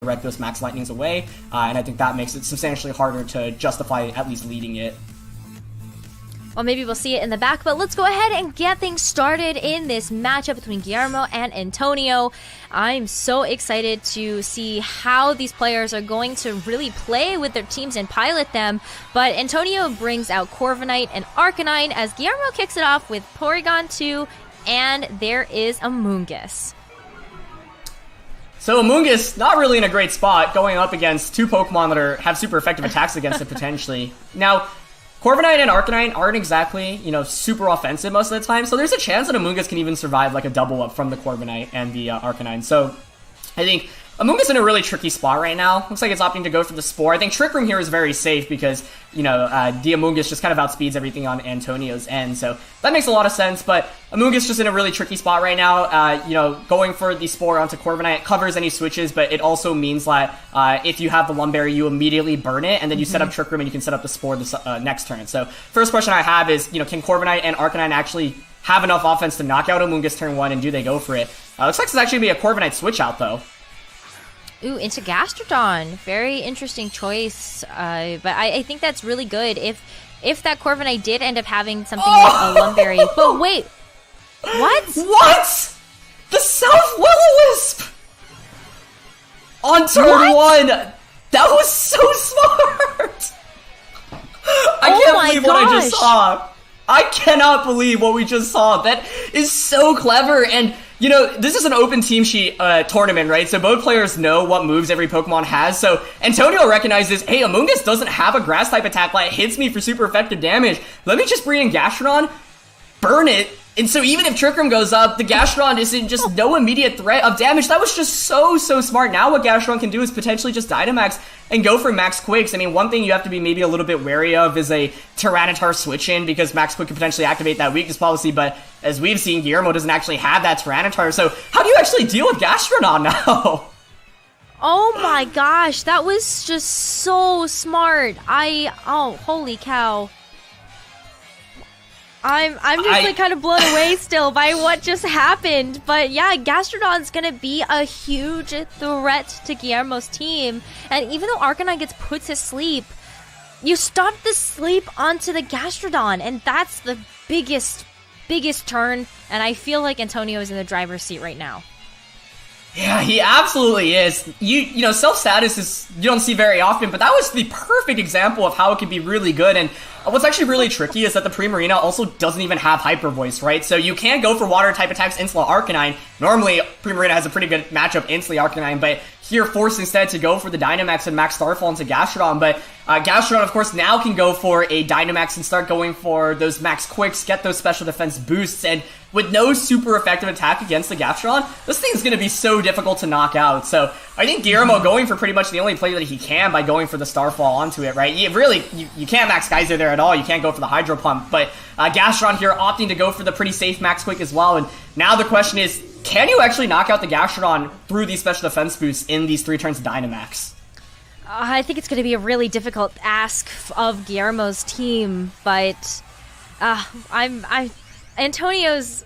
Reckless Max Lightnings away, and I think that makes it substantially harder to justify at least leading it. Well, maybe we'll see it in the back, but let's go ahead and get things started in this matchup between Guillermo and Antonio. I'm so excited to see how these players are going to really play with their teams and pilot them, but Antonio brings out Corviknight and Arcanine as Guillermo kicks it off with Porygon 2, and there is Amoonguss. So Amoonguss, not really in a great spot, going up against two Pokemon that have super effective attacks against it potentially. Now, Corviknight and Arcanine aren't exactly, super offensive most of the time, so there's a chance that Amoonguss can even survive like a double up from the Corviknight and the Arcanine. So I think Amoonguss in a really tricky spot right now. Looks like it's opting to go for the Spore. I think Trick Room here is very safe because, the Amoonguss just kind of outspeeds everything on Antonio's end. So that makes a lot of sense, but Amoonguss just in a really tricky spot right now. Going for the Spore onto Corviknight covers any switches, but it also means that if you have the Lumberry, you immediately burn it, and then you set up Trick Room and you can set up the Spore the next turn. So first question I have is, can Corviknight and Arcanine actually have enough offense to knock out Amoonguss turn 1, and do they go for it? Looks like it's actually going to be a Corviknight switch out, though. Ooh, into Gastrodon. Very interesting choice. But I think that's really good. If that Corviknight did end up having something like a Lumberry. But wait. What? What? The Self-Will-O-Wisp! On turn 1! That was so smart! I can't believe what I just saw. I cannot believe what we just saw. That is so clever. And this is an open team sheet tournament, right? So both players know what moves every Pokemon has. So Antonio recognizes, hey, Amoonguss doesn't have a grass type attack that hits me for super effective damage. Let me just bring in Gastrodon, burn it. And so even if Trick Room goes up, the Gastrodon isn't just no immediate threat of damage. That was just so smart. Now what Gastrodon can do is potentially just Dynamax and go for Max Quakes. I mean, one thing you have to be maybe a little bit wary of is a Tyranitar switch-in, because Max Quick could potentially activate that weakness policy, but as we've seen, Guillermo doesn't actually have that Tyranitar, so how do you actually deal with Gastrodon now? Oh my gosh, that was just so smart. Holy cow. I'm just kind of blown away still by what just happened. But yeah, Gastrodon's gonna be a huge threat to Guillermo's team. And even though Arcanine gets put to sleep, you stop the sleep onto the Gastrodon, and that's the biggest turn. And I feel like Antonio is in the driver's seat right now. Yeah, he absolutely is. Self-status is, you don't see very often, but that was the perfect example of how it can be really good. And what's actually really tricky is that the Primarina also doesn't even have Hyper Voice, right? So you can't go for water type attacks instantly Arcanine. Normally, Primarina has a pretty good matchup instantly Arcanine, but here forced instead to go for the Dynamax and Max Starfall into Gastrodon. But Gastrodon, of course, now can go for a Dynamax and start going for those Max Quicks, get those special defense boosts, and with no super effective attack against the Gastrodon, this thing's going to be so difficult to knock out. So I think Guillermo going for pretty much the only play that he can by going for the Starfall onto it, right? You can't Max Geyser there at all. You can't go for the Hydro Pump. But Gastrodon here opting to go for the pretty safe Max Quick as well. And now the question is, can you actually knock out the Gastrodon through these special defense boosts in these 3 turns of Dynamax? I think it's going to be a really difficult ask of Guillermo's team, but Antonio's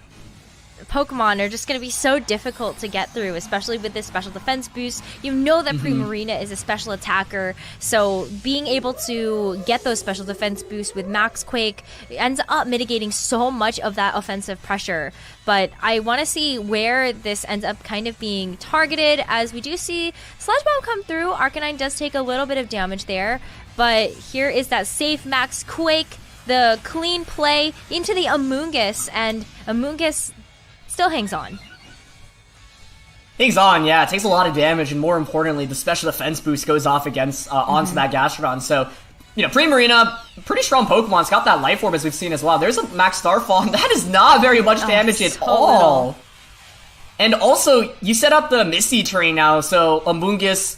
Pokemon are just going to be so difficult to get through, especially with this special defense boost. You know that Primarina is a special attacker, so being able to get those special defense boosts with Max Quake ends up mitigating so much of that offensive pressure. But I want to see where this ends up kind of being targeted, as we do see Sludge Bomb come through. Arcanine does take a little bit of damage there, but here is that safe Max Quake, the clean play into the Amoonguss, and Amoonguss still hangs on. Hangs on, yeah. It takes a lot of damage, and more importantly, the special defense boost goes off against onto that Gastrodon. So, Primarina, pretty strong Pokemon. It's got that Life Orb, as we've seen as well. There's a Max Starfall, and that is not very much damage at all. Little. And also, you set up the Misty terrain now, so Amoonguss,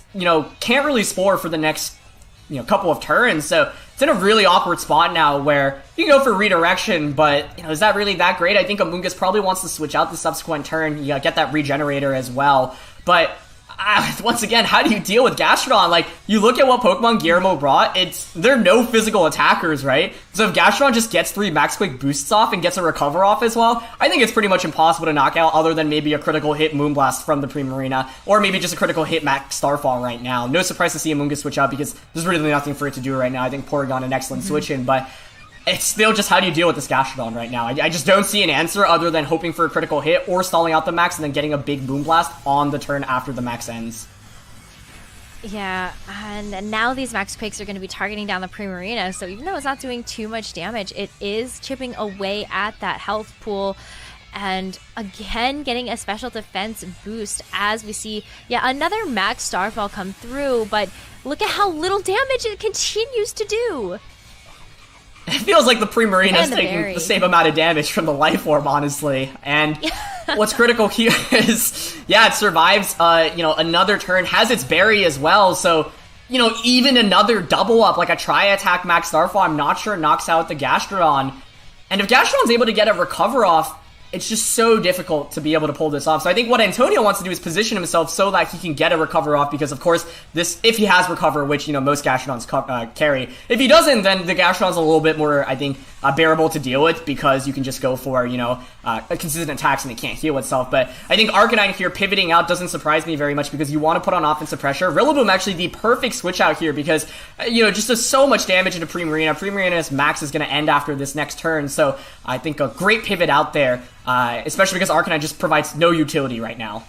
can't really Spore for the next, couple of turns. So it's in a really awkward spot now where you can go for redirection, but is that really that great? I think Amoonguss probably wants to switch out the subsequent turn. You get that regenerator as well. But once again, how do you deal with Gastrodon? Like, you look at what Pokemon Guillermo brought, they're no physical attackers, right? So if Gastrodon just gets 3 Max Quake boosts off and gets a recover off as well, I think it's pretty much impossible to knock out other than maybe a critical hit Moonblast from the Primarina, or maybe just a critical hit Max Starfall right now. No surprise to see Amoonguss switch out because there's really nothing for it to do right now. I think Porygon an excellent switch in, but it's still just how do you deal with this Gastrodon right now? I just don't see an answer other than hoping for a critical hit or stalling out the Max and then getting a big Moonblast on the turn after the Max ends. Yeah, and now these Max Quakes are going to be targeting down the Primarina, so even though it's not doing too much damage, it is chipping away at that health pool. And again, getting a special defense boost as we see, another Max Starfall come through, but look at how little damage it continues to do. It feels like the Primarina is taking the same amount of damage from the Life Orb, honestly. And what's critical here is, it survives, another turn, has its berry as well. So, even another double up, like a Tri-Attack Max Starfall, I'm not sure knocks out the Gastrodon. And if Gastrodon's able to get a recover off, it's just so difficult to be able to pull this off. So I think what Antonio wants to do is position himself so that he can get a recover off because, of course, if he has recover, which, most Gastrodons carry. If he doesn't, then the Gastrodon's a little bit more, I think, bearable to deal with because you can just go for, consistent attacks and it can't heal itself. But I think Arcanine here pivoting out doesn't surprise me very much because you want to put on offensive pressure. Rillaboom actually the perfect switch out here because, just does so much damage into Primarina. Primarina's max is going to end after this next turn. So I think a great pivot out there. Especially because Arcanine just provides no utility right now.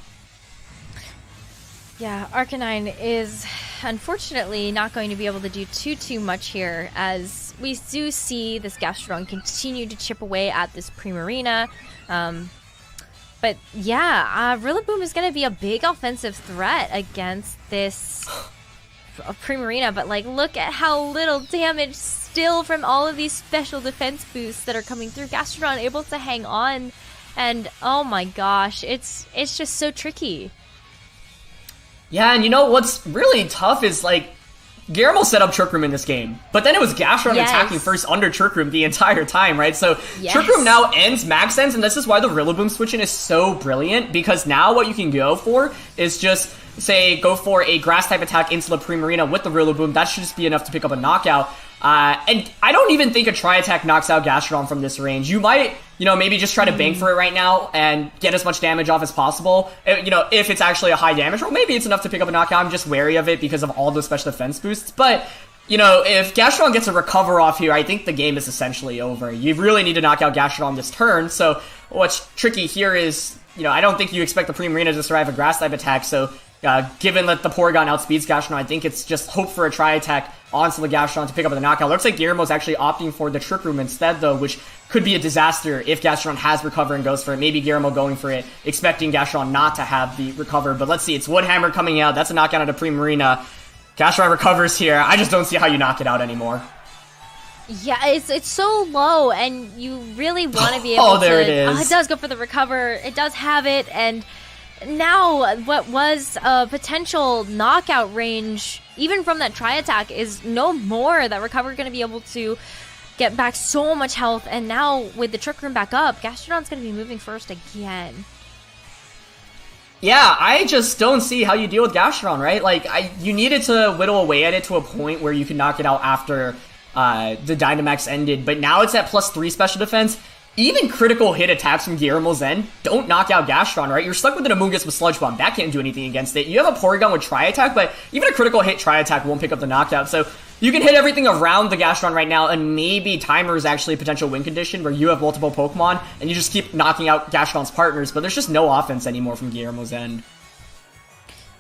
Yeah, Arcanine is unfortunately not going to be able to do too much here as we do see this Gastrodon continue to chip away at this Primarina. But Rillaboom is going to be a big offensive threat against this Primarina, but look at how little damage still from all of these special defense boosts that are coming through. Gastrodon able to hang on, and oh my gosh, it's just so tricky. Yeah, and what's really tough is Guillermo set up Trick Room in this game, but then it was Gastrodon attacking first under Trick Room the entire time, right? So Trick Room now ends Max Ends, and this is why the Rillaboom switch-in is so brilliant, because now what you can go for is just, say, go for a Grass-type attack into the Primarina with the Rillaboom. That should just be enough to pick up a knockout. And I don't even think a Tri-Attack knocks out Gastrodon from this range. You might, maybe just try to bank for it right now and get as much damage off as possible. If it's actually a high damage roll, maybe it's enough to pick up a knockout. I'm just wary of it because of all those special defense boosts. But, if Gastrodon gets a recover off here, I think the game is essentially over. You really need to knock out Gastrodon this turn. So what's tricky here is, I don't think you expect the Primarina to survive a Grass-type attack. So given that the Porygon outspeeds Gastrodon, I think it's just hope for a Tri-Attack onto the Gastrodon to pick up the knockout. Looks like Guillermo's actually opting for the Trick Room instead, though, which could be a disaster if Gastrodon has recover and goes for it. Maybe Guillermo going for it, expecting Gastrodon not to have the recover. But let's see, it's Woodhammer coming out. That's a knockout at a Primarina. Gastrodon recovers here. I just don't see how you knock it out anymore. Yeah, it's so low, and you really want to be able to... Oh, there it is. It does go for the recover. It does have it, and now what was a potential knockout range, even from that Tri-Attack, is no more. That recover going to be able to get back so much health, and now with the Trick Room back up, Gastrodon's going to be moving first again. Yeah, I just don't see how you deal with Gastrodon, right? You needed to whittle away at it to a point where you could knock it out after the Dynamax ended, but now it's at +3 special defense. Even critical hit attacks from Guillermo's end don't knock out Gastrodon, right? You're stuck with an Amoonguss with Sludge Bomb. That can't do anything against it. You have a Porygon with Tri-Attack, but even a critical hit Tri-Attack won't pick up the knockout. So you can hit everything around the Gastrodon right now, and maybe Timer is actually a potential win condition where you have multiple Pokemon, and you just keep knocking out Gastrodon's partners, but there's just no offense anymore from Guillermo's end.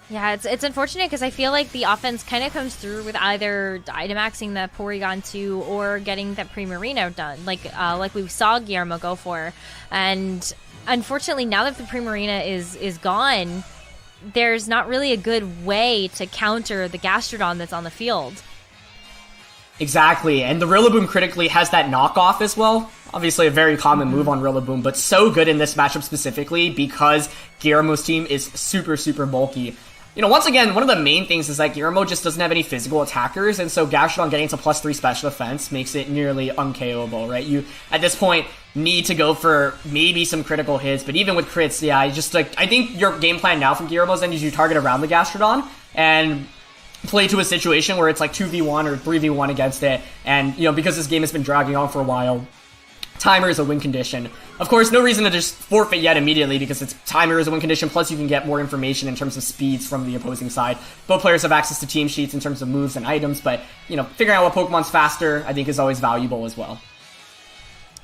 Yeah, it's unfortunate because I feel like the offense kind of comes through with either Dynamaxing the Porygon 2 or getting that Primarina done, like we saw Guillermo go for. And unfortunately, now that the Primarina is gone, there's not really a good way to counter the Gastrodon that's on the field. Exactly, and the Rillaboom critically has that knockoff as well. Obviously a very common move on Rillaboom, but so good in this matchup specifically because Guillermo's team is super, super bulky. once again, one of the main things is that Guillermo just doesn't have any physical attackers, and so Gastrodon getting to +3 special defense makes it nearly unKOable, right? You, at this point, need to go for maybe some critical hits, but even with crits, yeah, I think your game plan now from Guillermo's end is you target around the Gastrodon, and play to a situation where it's like 2v1 or 3v1 against it, and, because this game has been dragging on for a while, timer is a win condition. Of course, no reason to just forfeit yet immediately because it's timer is a win condition, plus you can get more information in terms of speeds from the opposing side. Both players have access to team sheets in terms of moves and items, but, figuring out what Pokemon's faster, I think, is always valuable as well.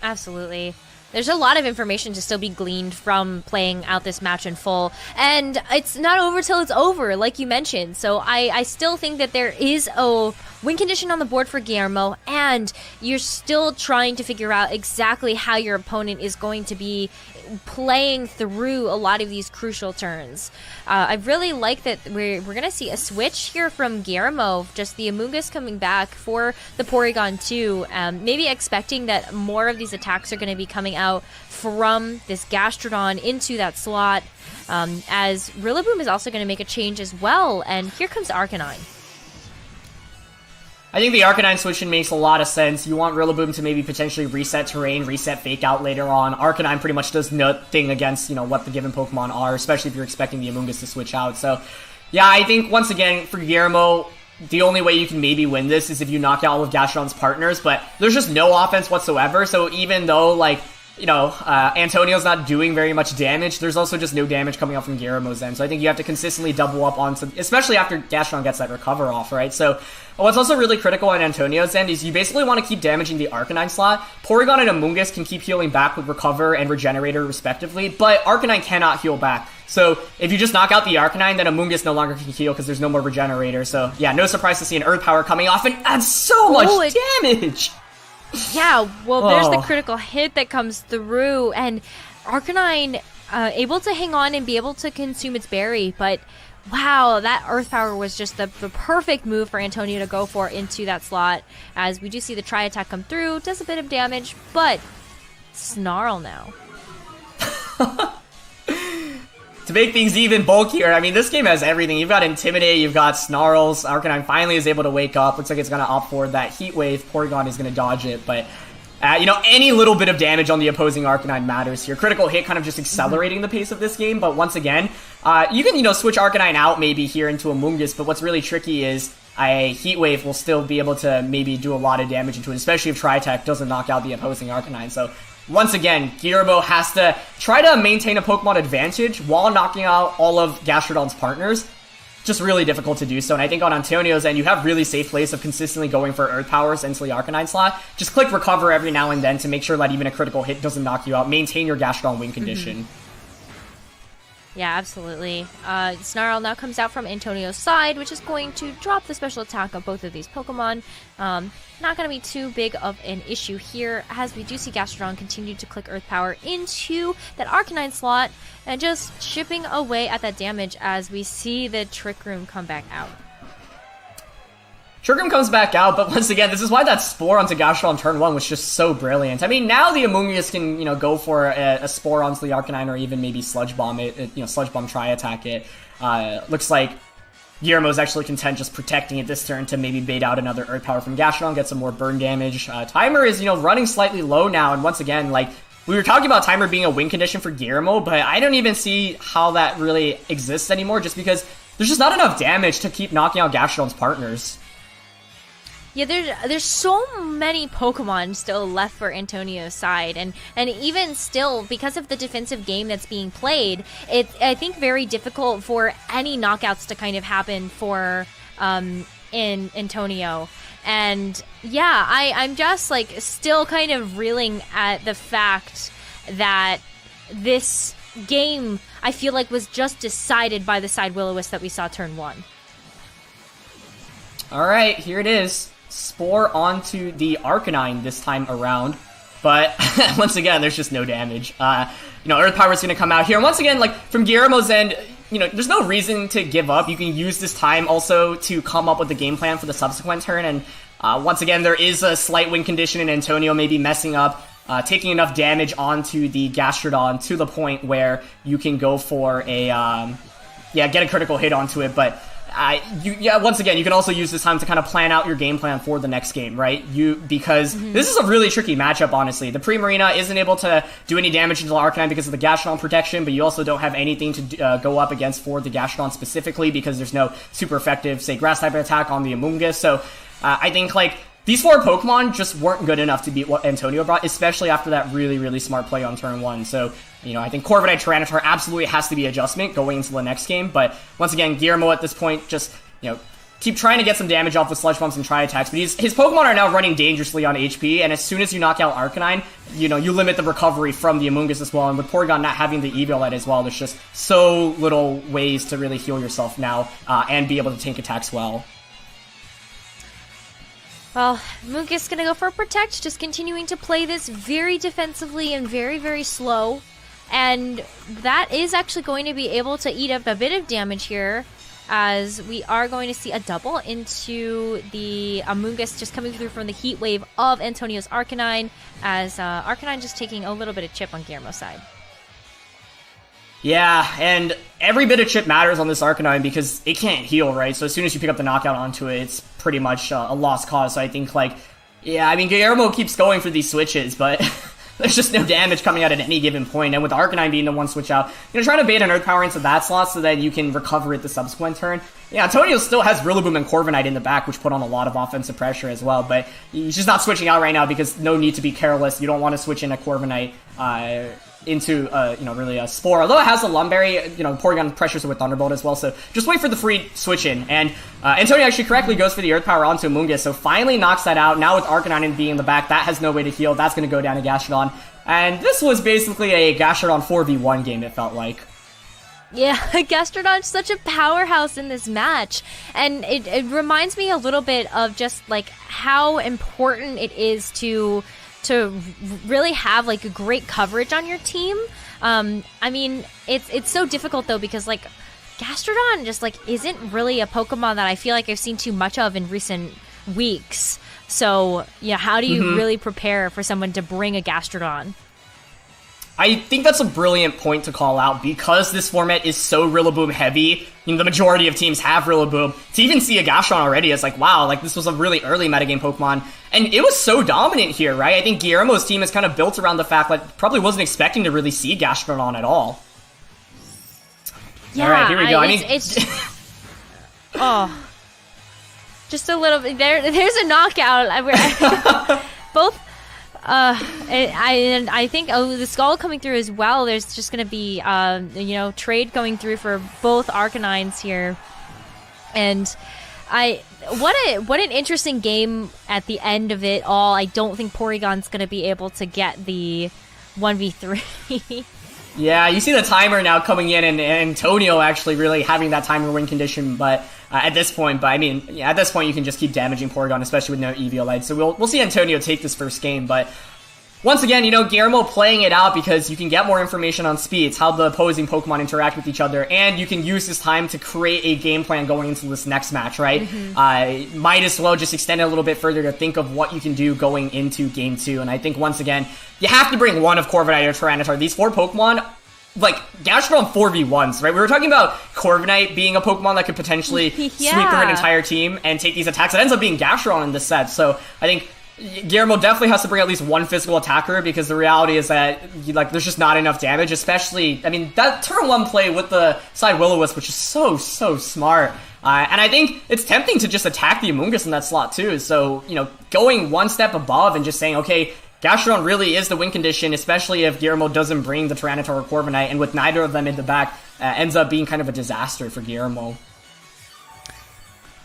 Absolutely. There's a lot of information to still be gleaned from playing out this match in full, and it's not over till it's over, like you mentioned. So I still think that there is a win condition on the board for Guillermo, and you're still trying to figure out exactly how your opponent is going to be playing through a lot of these crucial turns. I really like that we're going to see a switch here from Guillermo, just the Amoonguss coming back for the Porygon 2, maybe expecting that more of these attacks are going to be coming out from this Gastrodon into that slot, as Rillaboom is also going to make a change as well, and here comes Arcanine. I think the Arcanine switch makes a lot of sense. You want Rillaboom to maybe potentially reset terrain, reset Fake Out later on. Arcanine pretty much does nothing against, what the given Pokemon are, especially if you're expecting the Amoonguss to switch out. So, yeah, I think, once again, for Guillermo, the only way you can maybe win this is if you knock out all of Gastrodon's partners, but there's just no offense whatsoever, so even though, Antonio's not doing very much damage, there's also just no damage coming out from Guillermo's end, so I think you have to consistently double up on some, especially after Gastrodon gets that recover off, right? So, what's also really critical on Antonio's end is you basically want to keep damaging the Arcanine slot. Porygon and Amoonguss can keep healing back with Recover and Regenerator respectively, but Arcanine cannot heal back. So if you just knock out the Arcanine, then Amoonguss no longer can heal because there's no more Regenerator. So yeah, no surprise to see an Earth Power coming off and adds so much damage! Yeah, well, there's the critical hit that comes through, and Arcanine able to hang on and be able to consume its berry, but wow, that Earth Power was just the perfect move for Antonio to go for into that slot, as we do see the Tri-Attack come through, does a bit of damage, but Snarl now. To make things even bulkier, I mean, this game has everything. You've got Intimidate, you've got Snarls, Arcanine finally is able to wake up, looks like it's going to opt for that Heat Wave, Porygon is going to dodge it, but any little bit of damage on the opposing Arcanine matters here. Critical hit kind of just accelerating the pace of this game, but once again, you can, switch Arcanine out maybe here into Amoonguss, but what's really tricky is a Heat Wave will still be able to maybe do a lot of damage into it, especially if Tri-Attack doesn't knock out the opposing Arcanine. So, once again, Guillermo has to try to maintain a Pokemon advantage while knocking out all of Gastrodon's partners. Just really difficult to do so, and I think on Antonio's end, you have really safe plays of consistently going for Earth Powers into the Arcanine slot. Just click Recover every now and then to make sure that even a critical hit doesn't knock you out. Maintain your Gastrodon win condition. Yeah, absolutely. Snarl now comes out from Antonio's side, which is going to drop the special attack of both of these Pokemon. Not going to be too big of an issue here, as we do see Gastrodon continue to click Earth Power into that Arcanine slot, and just chipping away at that damage as we see the Trick Room come back out. Trick Room comes back out, but once again, this is why that Spore onto Gastrodon on turn 1 was just so brilliant. I mean, now the Amoonguss can, go for a Spore onto the Arcanine, or even maybe Sludge Bomb it, Sludge Bomb Tri-Attack it. Looks like Guillermo's actually content just protecting it this turn to maybe bait out another Earth Power from Gastrodon, get some more burn damage. Timer is, running slightly low now, and once again, we were talking about Timer being a win condition for Guillermo, but I don't even see how that really exists anymore, just because there's just not enough damage to keep knocking out Gastrodon's partners. Yeah, there's so many Pokemon still left for Antonio's side, and even still, because of the defensive game that's being played, it's, I think, very difficult for any knockouts to kind of happen for in Antonio. And yeah, I'm just still kind of reeling at the fact that this game, I feel like, was just decided by the side Will-O-Wisp that we saw turn 1. Alright, here it is. Spore onto the Arcanine this time around, but once again, there's just no damage. Earth Power is going to come out here, and once again, from Guillermo's end, there's no reason to give up. You can use this time also to come up with the game plan for the subsequent turn, and once again, there is a slight win condition in Antonio maybe messing up, taking enough damage onto the Gastrodon to the point where you can go for a get a critical hit onto it, but once again, you can also use this time to kind of plan out your game plan for the next game, right? Because this is a really tricky matchup, honestly. The Pre-Marina isn't able to do any damage into the Arcanine because of the Gastrodon protection, but you also don't have anything to go up against for the Gastrodon specifically because there's no super effective, say, Grass-type attack on the Amoonguss. So I think, like, these 4 Pokemon just weren't good enough to beat what Antonio brought, especially after that really, really smart play on turn 1. So, I think Corviknight Tyranitar absolutely has to be adjustment going into the next game. But once again, Guillermo at this point just, keep trying to get some damage off with Sludge Bumps and Tri-Attacks. But his Pokemon are now running dangerously on HP, and as soon as you knock out Arcanine, you limit the recovery from the Amoonguss as well. And with Porygon not having the Eviolite as well, there's just so little ways to really heal yourself now and be able to tank attacks well. Well, Amoonguss gonna go for a Protect, just continuing to play this very defensively and very, very slow. And that is actually going to be able to eat up a bit of damage here, as we are going to see a double into the Amoonguss just coming through from the Heat Wave of Antonio's Arcanine, as Arcanine just taking a little bit of chip on Guillermo's side. Yeah, and every bit of chip matters on this Arcanine because it can't heal, right? So as soon as you pick up the knockout onto it, it's pretty much a lost cause. So I think, Guillermo keeps going for these switches, but there's just no damage coming out at any given point. And with Arcanine being the one switch out, trying to bait an Earth Power into that slot so that you can recover it the subsequent turn. Yeah, Antonio still has Rillaboom and Corviknight in the back, which put on a lot of offensive pressure as well. But he's just not switching out right now because no need to be careless. You don't want to switch in a Corviknight into really a Spore. Although it has a Lumberry, Porygon pressures it with Thunderbolt as well, so just wait for the free switch in. And Antonio actually correctly goes for the Earth Power onto Amoonguss, so finally knocks that out. Now with Arcanine being in the back, that has no way to heal. That's going to go down to Gastrodon. And this was basically a Gastrodon 4v1 game, it felt like. Yeah, Gastrodon's such a powerhouse in this match, and it reminds me a little bit of just like how important it is to really have like a great coverage on your team. It's so difficult though because like Gastrodon just like isn't really a Pokemon that I feel like I've seen too much of in recent weeks. So yeah, how do you really prepare for someone to bring a Gastrodon? I think that's a brilliant point to call out because this format is so Rillaboom heavy. The majority of teams have Rillaboom. To even see a Gastrodon already is like, wow, like this was a really early metagame Pokemon. And it was so dominant here, right? I think Guillermo's team is kind of built around the fact that probably wasn't expecting to really see Gastrodon at all. Yeah, all right, here we go. It's just a little bit. There's a knockout. Both. I think the Skull coming through as well. There's just going to be trade going through for both Arcanines here, and what an interesting game at the end of it all. I don't think Porygon's going to be able to get the 1v3. Yeah, you see the timer now coming in, and Antonio actually really having that timer win condition, but at this point, at this point you can just keep damaging Porygon, especially with no Eviolite. So we'll see Antonio take this first game, but once again, Guillermo playing it out because you can get more information on speeds, how the opposing Pokemon interact with each other, and you can use this time to create a game plan going into this next match, right? Might as well just extend it a little bit further to think of what you can do going into Game 2. And I think, once again, you have to bring one of Corviknight or Tyranitar. These 4 Pokemon, like, Gastrodon 4v1s, right? We were talking about Corviknight being a Pokemon that could potentially sweep through an entire team and take these attacks. It ends up being Gastrodon in this set, so I think Guillermo definitely has to bring at least one physical attacker because the reality is that there's just not enough damage, especially, that turn 1 play with the side Will-O-Wisp, which is so smart. And I think it's tempting to just attack the Amoonguss in that slot too, so, going one step above and just saying, okay, Gastrodon really is the win condition, especially if Guillermo doesn't bring the Tyranitar or Corviknight, and with neither of them in the back, ends up being kind of a disaster for Guillermo.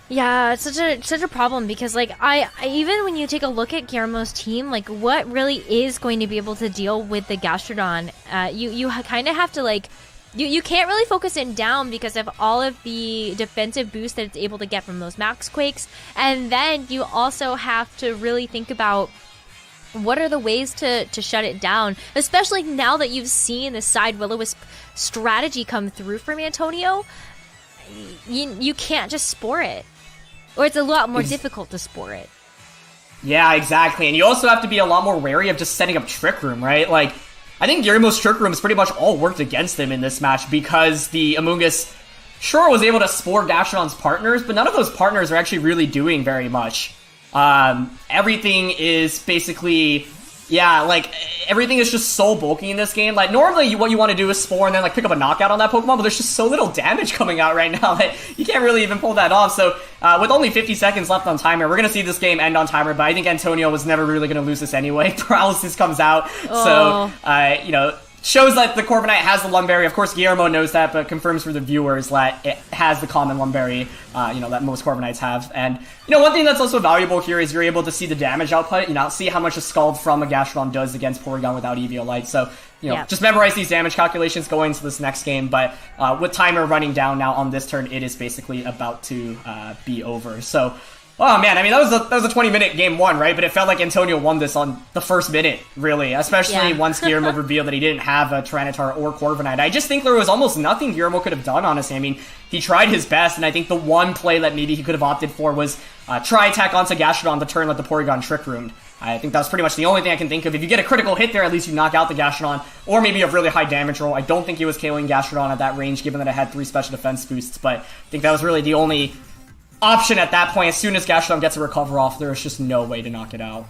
Yeah, it's such a problem because I even when you take a look at Guillermo's team, what really is going to be able to deal with the Gastrodon? You kind of have to you can't really focus it down because of all of the defensive boost that it's able to get from those Max Quakes, and then you also have to really think about what are the ways to shut it down, especially now that you've seen the side Will-O-Wisp strategy come through from Antonio. You can't just Spore it. Or it's a lot more difficult to Spore it. Yeah, exactly. And you also have to be a lot more wary of just setting up Trick Room, right? I think Guillermo's Trick Room has pretty much all worked against him in this match because the Amoonguss sure was able to spore Gastrodon's partners, but none of those partners are actually really doing very much. Everything is basically, yeah, like, everything is just so bulky in this game. Like, normally what you want to do is spore and then, like, pick up a knockout on that Pokemon, but there's just so little damage coming out right now that you can't really even pull that off. So, with only 50 seconds left on timer, we're going to see this game end on timer, but I think Antonio was never really going to lose this anyway. Paralysis comes out, so, you know, shows that the Corviknight has the Lumberry. Of course, Guillermo knows that, but confirms for the viewers that it has the common Lumberry, you know, that most Corviknights have. And, you know, one thing that's also valuable here is you're able to see the damage output, you know, see how much a Scald from a Gastrodon does against Porygon without Eviolite. So, you know, just memorize these damage calculations going into this next game. But with timer running down now on this turn, it is basically about to be over. So, oh man, I mean, that was a 20-minute game one, right? But it felt like Antonio won this on the first minute, really. Especially once Guillermo revealed that he didn't have a Tyranitar or Corviknight. I just think there was almost nothing Guillermo could have done, honestly. I mean, he tried his best, and I think the one play that maybe he could have opted for was try attack onto Gastrodon the turn that the Porygon Trick Roomed. I think that's pretty much the only thing I can think of. If you get a critical hit there, at least you knock out the Gastrodon, or maybe a really high damage roll. I don't think he was KOing Gastrodon at that range, given that it had 3 special defense boosts, but I think that was really the only option at that point. As soon as Gastrodon gets a recover off, there's just no way to knock it out.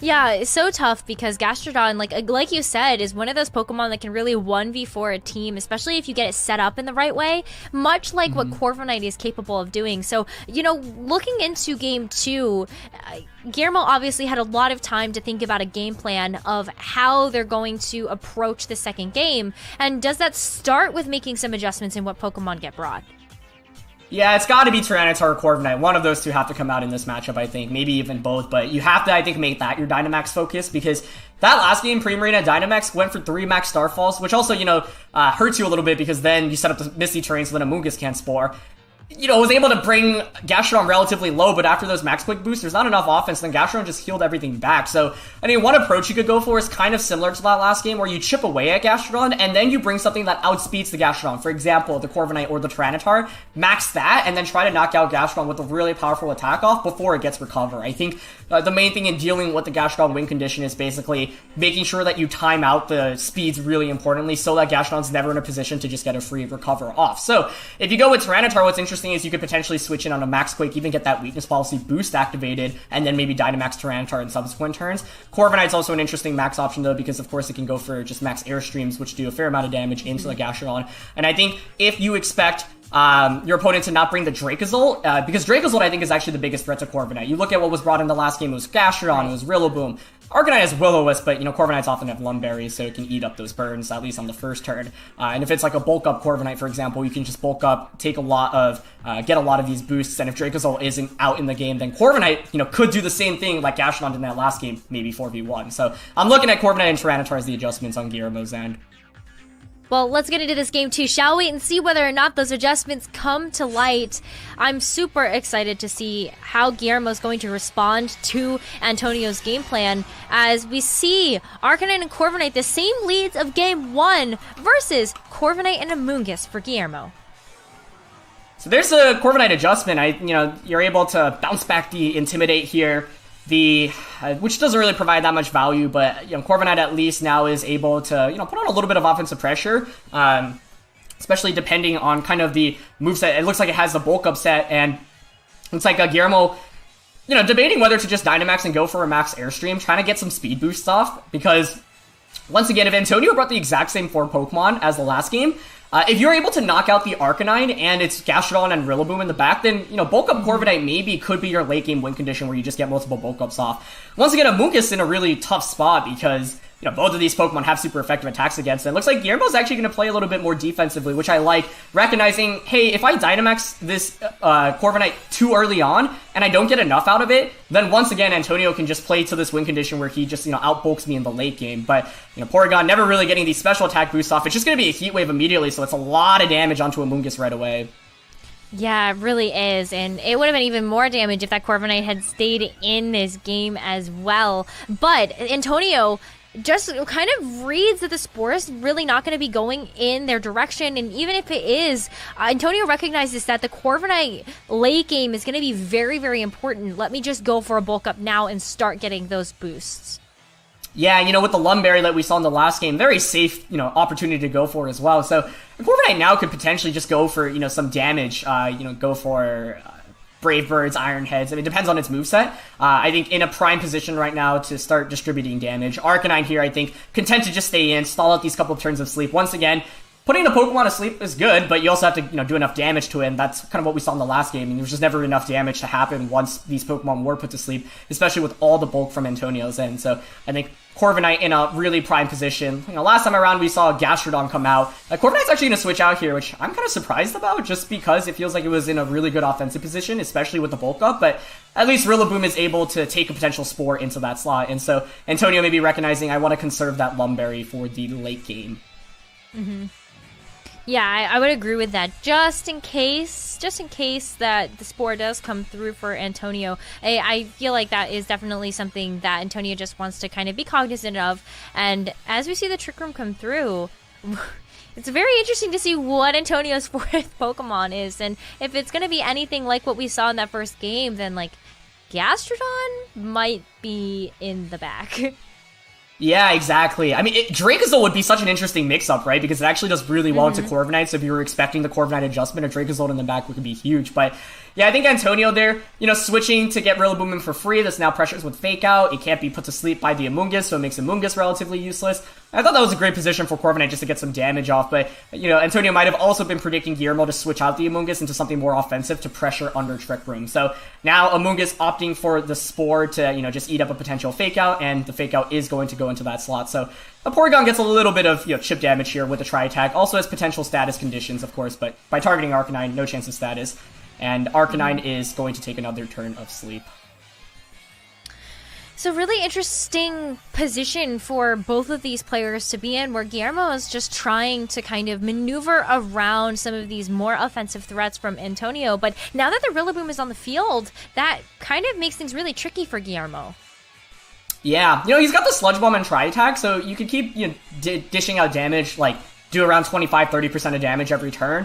Yeah, it's so tough because Gastrodon, like you said, is one of those Pokemon that can really 1v4 a team, especially if you get it set up in the right way, much like what Corviknight is capable of doing. So, you know, looking into Game 2, Guillermo obviously had a lot of time to think about a game plan of how they're going to approach the second game. And does that start with making some adjustments in what Pokemon get brought? Yeah, it's got to be Tyranitar or Corviknight. One of those two have to come out in this matchup, I think. Maybe even both, but you have to, I think, make that your Dynamax focus, because that last game, Primarina Dynamax went for 3 max Starfalls, which also, you know, hurts you a little bit, because then you set up the Misty Terrain so then Amoonguss can't Spore. You know, was able to bring Gastrodon relatively low, but after those max quick boosts, there's not enough offense, then Gastrodon just healed everything back. So, I mean, one approach you could go for is kind of similar to that last game, where you chip away at Gastrodon, and then you bring something that outspeeds the Gastrodon. For example, the Corviknight or the Tyranitar, max that, and then try to knock out Gastrodon with a really powerful attack off before it gets recover. I think the main thing in dealing with the Gastrodon win condition is basically making sure that you time out the speeds really importantly, so that Gastrodon's never in a position to just get a free recover off. So, if you go with Tyranitar, what's interesting is you could potentially switch in on a Max Quake, even get that Weakness Policy boost activated, and then maybe Dynamax Tyranitar in subsequent turns. Corviknight's also an interesting max option, though, because of course it can go for just max Airstreams, which do a fair amount of damage into the Gastrodon. And I think if you expect your opponent to not bring the Dracozolt, because Dracozolt I think is actually the biggest threat to Corviknight. You look at what was brought in the last game, it was Gastrodon, it was Rillaboom. Arcanine has Will-O-Wisp, but, you know, Corviknights often have Lumberries, so it can eat up those burns, at least on the first turn. And if it's like a bulk up Corviknight, for example, you can just bulk up, take a lot of, get a lot of these boosts, and if Dracozolt isn't out in the game, then Corviknight, you know, could do the same thing like Gastrodon did in that last game, maybe 4v1. So I'm looking at Corviknight and Tyranitar as the adjustments on Guillermo's end. Well, let's get into this game too, shall we? And see whether or not those adjustments come to light. I'm super excited to see how Guillermo's going to respond to Antonio's game plan, as we see Arcanine and Corviknight, the same leads of Game 1 versus Corviknight and Amoonguss for Guillermo. So there's a Corviknight adjustment. You're able to bounce back the Intimidate here. Which doesn't really provide that much value, but, you know, Corviknight at least now is able to, you know, put on a little bit of offensive pressure, especially depending on kind of the moveset. It looks like it has the bulk up set, and it's like Guillermo, you know, debating whether to just Dynamax and go for a max Airstream, trying to get some speed boosts off, because once again, if Antonio brought the exact same 4 Pokemon as the last game, if you're able to knock out the Arcanine and it's Gastrodon and Rillaboom in the back, then, you know, bulk up Corviknight maybe could be your late game win condition where you just get multiple bulk ups off. Once again, Amoonguss in a really tough spot because, you know, both of these Pokemon have super effective attacks against it. It looks like Guillermo's actually going to play a little bit more defensively, which I like, recognizing, hey, if I Dynamax this Corviknight too early on and I don't get enough out of it, then once again, Antonio can just play to this win condition where he just, you know, outbulks me in the late game. But, you know, Porygon never really getting these special attack boosts off. It's just going to be a Heat Wave immediately, so it's a lot of damage onto Amoonguss right away. Yeah, it really is, and it would have been even more damage if that Corviknight had stayed in this game as well. But Antonio just kind of reads that the Spore is really not going to be going in their direction, and even if it is, Antonio recognizes that the Corviknight late game is going to be very, very important. Let me just go for a bulk up now and start getting those boosts. Yeah, you know, with the Lumberry that we saw in the last game, very safe, you know, opportunity to go for as well. So Corviknight now could potentially just go for, you know, some damage, you know, go for Brave Birds, Iron Heads. I mean, it depends on its moveset. I think in a prime position right now to start distributing damage. Arcanine here, I think, content to just stay in, stall out these couple of turns of sleep. Once again, putting a Pokemon to sleep is good, but you also have to, you know, do enough damage to it, and that's kind of what we saw in the last game. And there was just never enough damage to happen once these Pokemon were put to sleep, especially with all the bulk from Antonio's end. So I think Corviknight in a really prime position. You know, last time around we saw Gastrodon come out. Corviknight's actually going to switch out here, which I'm kind of surprised about, just because it feels like it was in a really good offensive position, especially with the bulk up, but at least Rillaboom is able to take a potential Spore into that slot, and so Antonio may be recognizing I want to conserve that Lumberry for the late game. Mm-hmm. Yeah, I would agree with that. Just in case that the Spore does come through for Antonio, I feel like that is definitely something that Antonio just wants to kind of be cognizant of. And as we see the Trick Room come through, it's very interesting to see what Antonio's fourth Pokemon is. And if it's going to be anything like what we saw in that first game, then, like, Gastrodon might be in the back. Yeah, exactly. I mean, Dracozolt would be such an interesting mix-up, right? Because it actually does really well into Corviknight, so if you were expecting the Corviknight adjustment, a Dracozolt in the back would be huge. But yeah, I think Antonio there, you know, switching to get Rillaboom in for free, this now pressures with Fake Out. It can't be put to sleep by the Amoonguss, so it makes Amoonguss relatively useless. I thought that was a great position for Corviknight just to get some damage off, but, you know, Antonio might have also been predicting Guillermo to switch out the Amoonguss into something more offensive to pressure under Trick Room. So now Amoonguss opting for the Spore to, you know, just eat up a potential Fake Out, and the Fake Out is going to go into that slot. So a Porygon gets a little bit of, you know, chip damage here with a Tri-Attack. Also has potential status conditions, of course, but by targeting Arcanine, no chance of status. And Arcanine is going to take another turn of sleep. So really interesting position for both of these players to be in, where Guillermo is just trying to kind of maneuver around some of these more offensive threats from Antonio. But now that the Rillaboom is on the field, that kind of makes things really tricky for Guillermo. Yeah, you know, he's got the Sludge Bomb and Tri-Attack, so you could keep, you know, dishing out damage, like, do around 25-30% of damage every turn.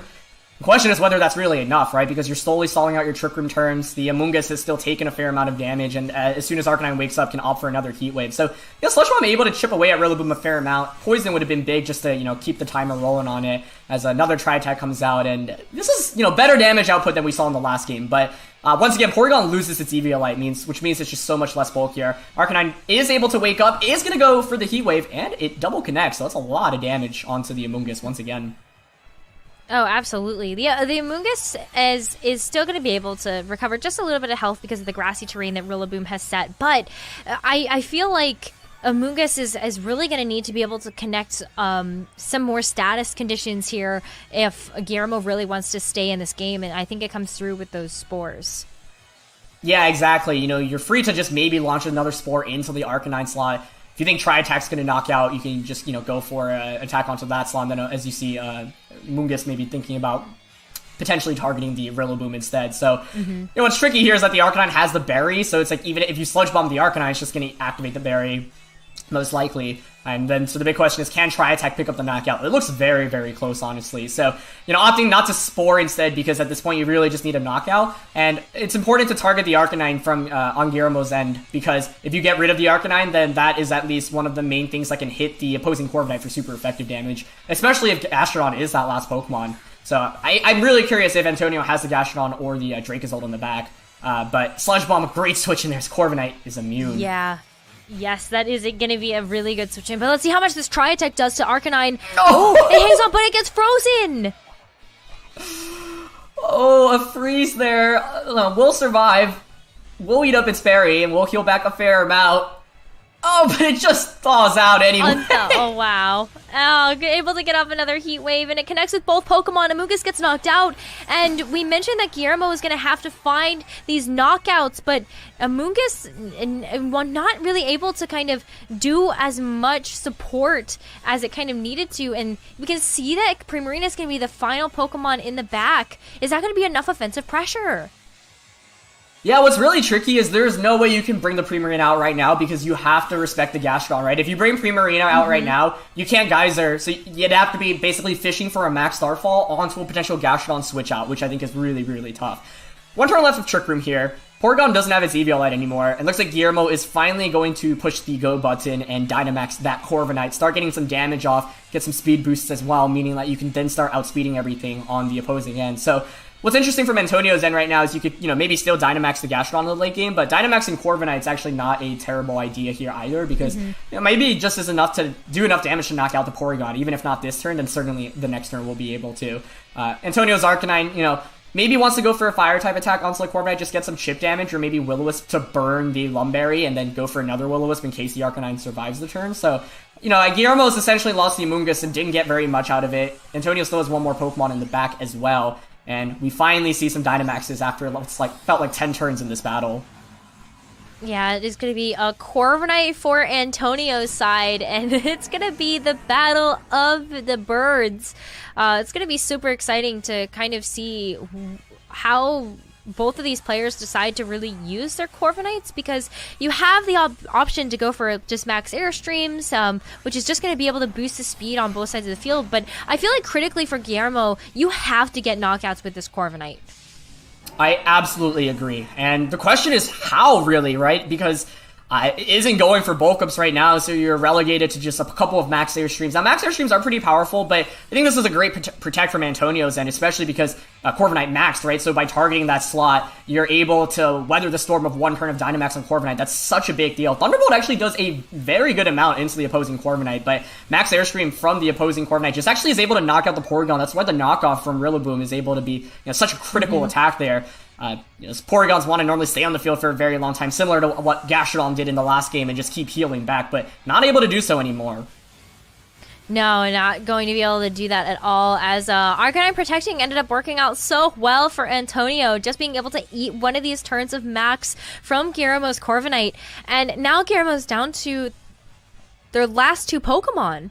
The question is whether that's really enough, right? Because you're slowly stalling out your Trick Room turns. The Amoonguss has still taken a fair amount of damage, and as soon as Arcanine wakes up, can opt for another Heat Wave. So, yeah, Sludge Bomb able to chip away at Rillaboom a fair amount. Poison would have been big just to, you know, keep the timer rolling on it as another Tri-Attack comes out, and this is, you know, better damage output than we saw in the last game. But once again, Porygon loses its Eviolite, which means it's just so much less bulkier. Arcanine is able to wake up, is going to go for the Heat Wave, and it double connects, so that's a lot of damage onto the Amoonguss once again. Oh, absolutely. The Amoonguss is still going to be able to recover just a little bit of health because of the grassy terrain that Rillaboom has set. But I feel like Amoonguss is really going to need to be able to connect some more status conditions here if Guillermo really wants to stay in this game. And I think it comes through with those Spores. Yeah, exactly. You know, you're free to just maybe launch another Spore into the Arcanine slot. If you think Tri-Attack's going to knock out, you can just, you know, go for an attack onto that slot. And then as you see, Amoonguss maybe thinking about potentially targeting the Rillaboom instead. So, you know, what's tricky here is that the Arcanine has the berry, so it's like even if you Sludge Bomb the Arcanine, it's just going to activate the berry, most likely. And then, so the big question is, can Tri-Attack pick up the knockout? It looks very, very close, honestly. So, you know, opting not to Spore instead, because at this point you really just need a knockout. And it's important to target the Arcanine from on Guillermo's end, because if you get rid of the Arcanine, then that is at least one of the main things that can hit the opposing Corviknight for super effective damage, especially if Gastrodon is that last Pokemon. So I'm really curious if Antonio has the Gastrodon or the Dracozolt in the back. But Sludge Bomb, great switch in there. Corviknight is immune. Yeah. Yes, that is going to be a really good switch in. But let's see how much this Tri-Attack does to Arcanine. Oh! It hangs on, but it gets frozen! Oh, a freeze there. We'll survive. We'll eat up its berry, and we'll heal back a fair amount. Oh, but it just thaws out anyway. Oh, wow. Oh, able to get off another Heat Wave, and it connects with both Pokemon. Amoonguss gets knocked out, and we mentioned that Guillermo is going to have to find these knockouts, but Amoonguss not really able to kind of do as much support as it kind of needed to, and we can see that Primarina is going to be the final Pokemon in the back. Is that going to be enough offensive pressure? Yeah, what's really tricky is there's no way you can bring the Primarina out right now because you have to respect the Gastrodon, right? If you bring Primarina out right now, you can't Geyser, so you'd have to be basically fishing for a max Starfall onto a potential Gastrodon switch out, which I think is really, really tough. One turn left of Trick Room here. Porygon doesn't have its Eviolite anymore. It looks like Guillermo is finally going to push the go button and Dynamax that Corviknight, start getting some damage off, get some speed boosts as well, meaning that you can then start outspeeding everything on the opposing end. So what's interesting from Antonio's end right now is you could, maybe still Dynamax the Gastrodon in the late game, but Dynamaxing Corviknight is actually not a terrible idea here either, because maybe just is enough to do enough damage to knock out the Porygon. Even if not this turn, then certainly the next turn will be able to. Antonio's Arcanine, maybe wants to go for a Fire-type attack onto the Corviknight, just get some chip damage, or maybe Will-O-Wisp to burn the Lumberry, and then go for another Will-O-Wisp in case the Arcanine survives the turn. So, Guillermo's essentially lost the Amoonguss and didn't get very much out of it. Antonio still has one more Pokemon in the back as well, and we finally see some Dynamaxes after felt like 10 turns in this battle. Yeah, it is going to be a Corviknight for Antonio's side, and it's going to be the battle of the birds. It's going to be super exciting to kind of see how both of these players decide to really use their Corviknights, because you have the option to go for just max Airstreams, which is just going to be able to boost the speed on both sides of the field. But I feel like critically for Guillermo, you have to get knockouts with this Corviknight. I absolutely agree. And the question is how, really, right? Because it isn't going for bulk ups right now, so you're relegated to just a couple of max Airstreams. Now, max Airstreams are pretty powerful, but I think this is a great protect from Antonio's end, especially because Corviknight maxed, right? So by targeting that slot, you're able to weather the storm of one turn of Dynamax on Corviknight. That's such a big deal. Thunderbolt actually does a very good amount into the opposing Corviknight, but max Airstream from the opposing Corviknight just actually is able to knock out the Porygon. That's why the knockoff from Rillaboom is able to be such a critical attack there. Porygons want to normally stay on the field for a very long time, similar to what Gastrodon did in the last game, and just keep healing back, but not able to do so anymore. No, not going to be able to do that at all, as Arcanine Protecting ended up working out so well for Antonio, just being able to eat one of these turns of max from Guillermo's Corviknight, and now Guillermo's down to their last two Pokemon.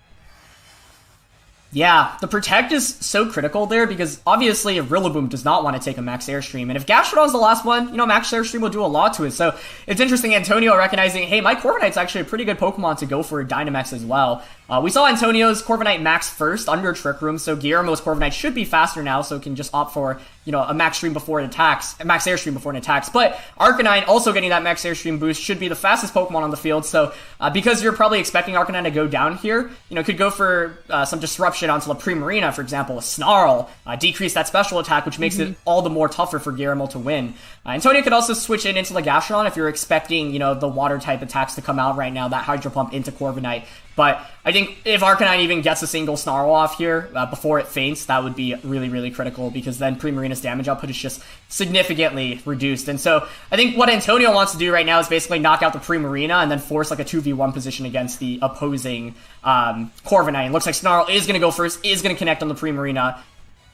Yeah, the Protect is so critical there, because obviously Rillaboom does not want to take a Max Airstream, and if Gastrodon's the last one, Max Airstream will do a lot to it. So it's interesting, Antonio recognizing, hey, my Corviknight's actually a pretty good Pokemon to go for a Dynamax as well. We saw Antonio's Corviknight max first under Trick Room, so Guillermo's Corviknight should be faster now, so it can just opt for, a Max Stream before it attacks, a Max Airstream before it attacks. But Arcanine also getting that Max Airstream boost should be the fastest Pokemon on the field, so because you're probably expecting Arcanine to go down here, could go for some disruption onto the Primarina, for example, a Snarl, decrease that special attack, which makes it all the more tougher for Guillermo to win. Antonio could also switch in into the Gastrodon if you're expecting, the water-type attacks to come out right now, that Hydro Pump into Corviknight. But I think if Arcanine even gets a single Snarl off here before it faints, that would be really, really critical, because then Primarina's damage output is just significantly reduced. And so I think what Antonio wants to do right now is basically knock out the Primarina and then force like a 2v1 position against the opposing Corviknight. It looks like Snarl is going to go first, is going to connect on the Primarina.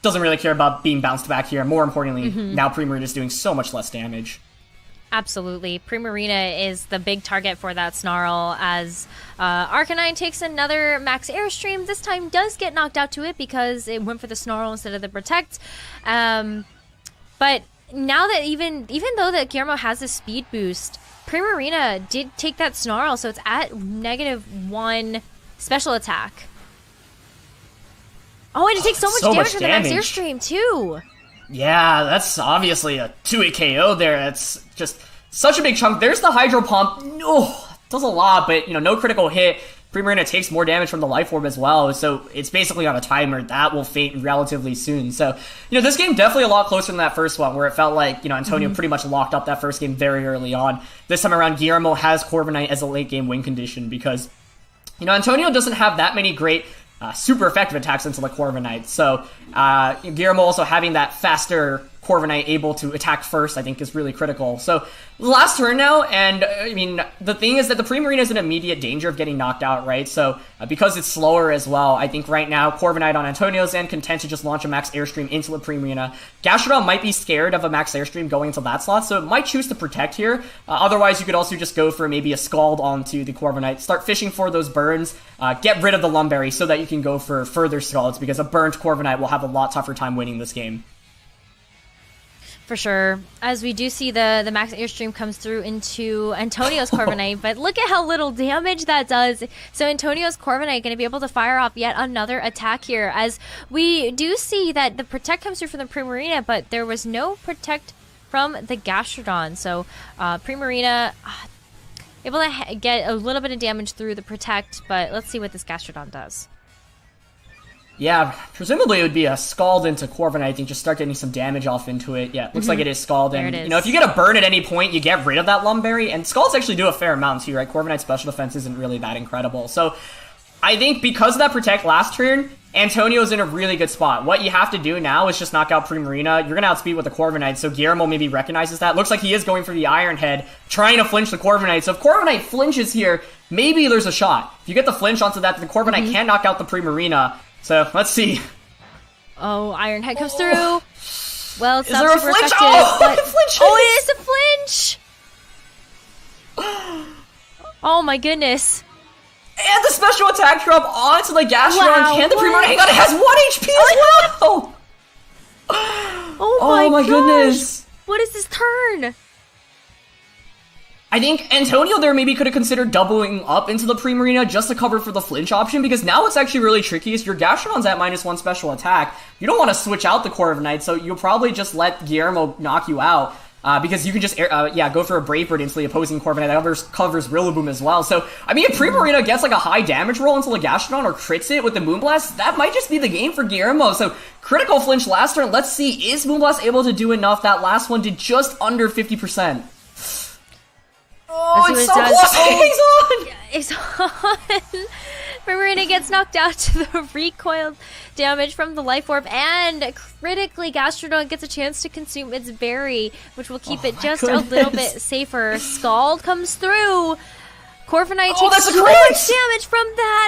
Doesn't really care about being bounced back here. More importantly, now Primarina is doing so much less damage. Absolutely. Primarina is the big target for that Snarl, as Arcanine takes another Max Airstream. This time does get knocked out to it because it went for the Snarl instead of the Protect. But now that even though that Guillermo has this speed boost, Primarina did take that Snarl, so it's at -1 special attack. Oh, and it takes so much damage from the Max Airstream, too. Yeah, that's obviously a 2-hit KO there. That's just such a big chunk. There's the Hydro Pump. Does a lot, but, no critical hit. Primarina takes more damage from the Life Orb as well, so it's basically on a timer. That will faint relatively soon. So, this game definitely a lot closer than that first one, where it felt like, Antonio pretty much locked up that first game very early on. This time around, Guillermo has Corviknight as a late-game win condition, because, Antonio doesn't have that many great super effective attacks into the Corviknight. So Guillermo also having that faster Corviknight able to attack first, I think, is really critical. So last turn now, and the thing is that the Primarina is in immediate danger of getting knocked out, right? So because it's slower as well, I think right now Corviknight on Antonio's end content to just launch a Max Airstream into the Primarina. Gastrodon might be scared of a Max Airstream going into that slot, so it might choose to protect here. Otherwise, you could also just go for maybe a Scald onto the Corviknight, start fishing for those burns, get rid of the Lumberry so that you can go for further Scalds, because a burnt Corviknight will have a lot tougher time winning this game. For sure. As we do see the Max Airstream comes through into Antonio's Corviknight, but look at how little damage that does. So Antonio's Corviknight going to be able to fire off yet another attack here, as we do see that the Protect comes through from the Primarina, but there was no Protect from the Gastrodon. So Primarina able to get a little bit of damage through the Protect, but let's see what this Gastrodon does. Yeah, presumably it would be a Scald into Corviknight. I think just start getting some damage off into it. Yeah, it looks like it is Scald. And, it is. You know, if you get a burn at any point, you get rid of that Lumberry. And Scalds actually do a fair amount too, right? Corviknight's special defense isn't really that incredible. So I think because of that Protect last turn, Antonio's in a really good spot. What you have to do now is just knock out Primarina. You're going to outspeed with the Corviknight, so Guillermo maybe recognizes that. Looks like he is going for the Iron Head, trying to flinch the Corviknight. So if Corviknight flinches here, maybe there's a shot. If you get the flinch onto that, the Corviknight can knock out the Primarina. So let's see. Oh, Iron Head comes through. Well, it's Is not there a super flinch? effective, Oh, but... it flinches! Oh, it is a flinch! Oh my goodness. And the special attack drop onto the Gastrodon. Wow, Can the Primarina hang on? It has 1 HP as well! Oh my goodness. What is this turn? I think Antonio there maybe could have considered doubling up into the Primarina just to cover for the flinch option, because now it's actually really tricky. Is your Gastrodon's at -1 special attack. You don't want to switch out the Corviknight, so you'll probably just let Guillermo knock you out. Because you can just, go for a Brave Bird into the opposing Corviknight. That covers Rillaboom as well. So, I mean, if Primarina gets like a high damage roll into the Gastrodon or crits it with the Moonblast, that might just be the game for Guillermo. So, critical flinch last turn. Let's see, is Moonblast able to do enough? That last one did just under 50%. Oh, it's so close! Oh, it's on! Primarina gets knocked out to the recoil damage from the Life Orb, and critically Gastrodon gets a chance to consume its berry, which will keep it just a little bit safer. Scald comes through. Corviknight takes so much damage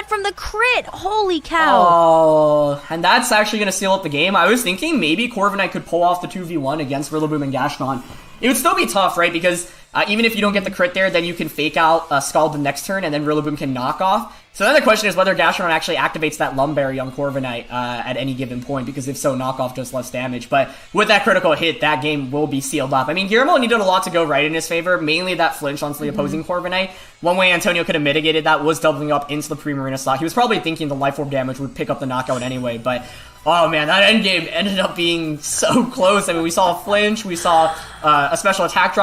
from the crit. Holy cow. Oh, and that's actually going to seal up the game. I was thinking maybe Corviknight could pull off the 2v1 against Rillaboom and Gastrodon. It would still be tough, right? Because even if you don't get the crit there, then you can fake out Scald the next turn, and then Rillaboom can knock off. So then the question is whether Gastrodon actually activates that Lumberry on Corviknight at any given point, because if so, knockoff does less damage. But with that critical hit, that game will be sealed up. I mean, Guillermo needed a lot to go right in his favor, mainly that flinch onto the opposing Corviknight. One way Antonio could have mitigated that was doubling up into the Primarina slot. He was probably thinking the Life Orb damage would pick up the knockout anyway, but oh man, that endgame ended up being so close. I mean, we saw a flinch, we saw a special attack drop.